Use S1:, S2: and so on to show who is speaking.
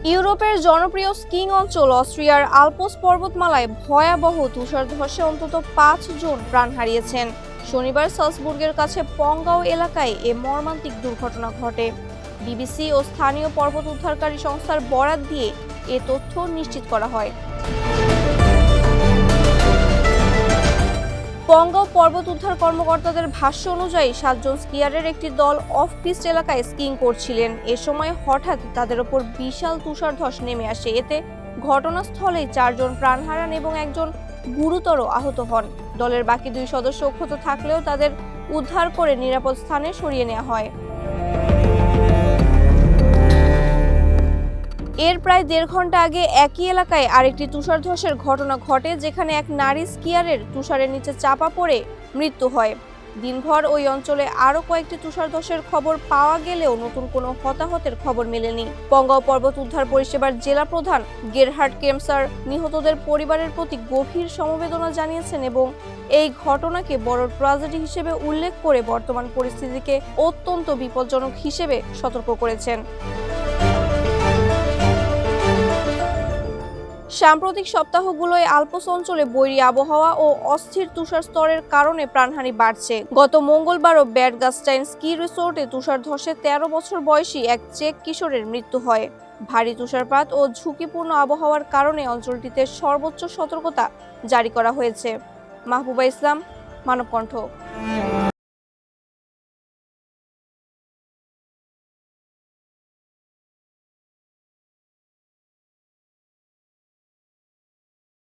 S1: ইউরোপের জনপ্রিয় স্কিং অঞ্চল অস্ট্রিয়ার আল্পস পর্বতমালায় ভয়াবহ তুষারধসে অন্তত 5 জন প্রাণ হারিয়েছেন। শনিবার সালসবুর্গের কাছে পঙ্গাও এলাকায় এ মর্মান্তিক দুর্ঘটনা ঘটে। বিবিসি ও স্থানীয় পর্বত উদ্ধারকারী সংস্থার বরাত দিয়ে এ তথ্য নিশ্চিত করা হয়। পঙ্গাও পর্বত উদ্ধার কর্মকর্তাদের ভাষ্য অনুযায়ী 7 জন স্কিয়ারের একটি দল অফ পিস্ট এলাকায় স্কিং করছিলেন। এ সময় হঠাৎ তাদের ওপর বিশাল তুষারধস নেমে আসে। এতে ঘটনাস্থলেই 4 জন প্রাণ হারান এবং একজন গুরুতর আহত হন। দলের বাকি 2 সদস্য অক্ষত থাকলেও তাদের উদ্ধার করে নিরাপদ স্থানে সরিয়ে নেওয়া হয়। এর প্রায় 1.5 ঘন্টা আগে একই এলাকায় আরেকটি তুষারধসের ঘটনা ঘটে, যেখানে এক নারী স্কিয়ারের তুষারের নিচে চাপা পড়ে মৃত্যু হয়। দিনভর ওই অঞ্চলে আরও কয়েকটি তুষারধসের খবর পাওয়া গেলেও নতুন কোনো হতাহতের খবর মেলেনি। পঙ্গাও পর্বত উদ্ধার পরিষেবার জেলা প্রধান গেরহার্ড কেমসার নিহতদের পরিবারের প্রতি গভীর সমবেদনা জানিয়েছেন এবং এই ঘটনাকে বড় ট্র্যাজেডি হিসেবে উল্লেখ করে বর্তমান পরিস্থিতিকে অত্যন্ত বিপজ্জনক হিসেবে সতর্ক করেছেন। সাম্প্রতিক সপ্তাহগুলোয় আল্পস অঞ্চলে বৈরী আবহাওয়া ও অস্থির তুষার স্তরের কারণে প্রাণহানি বাড়ছে। গত মঙ্গলবারও ব্যাড গাস্টাইন স্কি রিসোর্টে তুষারধসে 13 বছর বয়সী এক চেক কিশোরের মৃত্যু হয়। ভারী তুষারপাত ও ঝুঁকিপূর্ণ আবহাওয়ার কারণে অঞ্চলটিতে সর্বোচ্চ সতর্কতা জারি করা হয়েছে। মাহবুবা ইসলাম, মানবকণ্ঠ।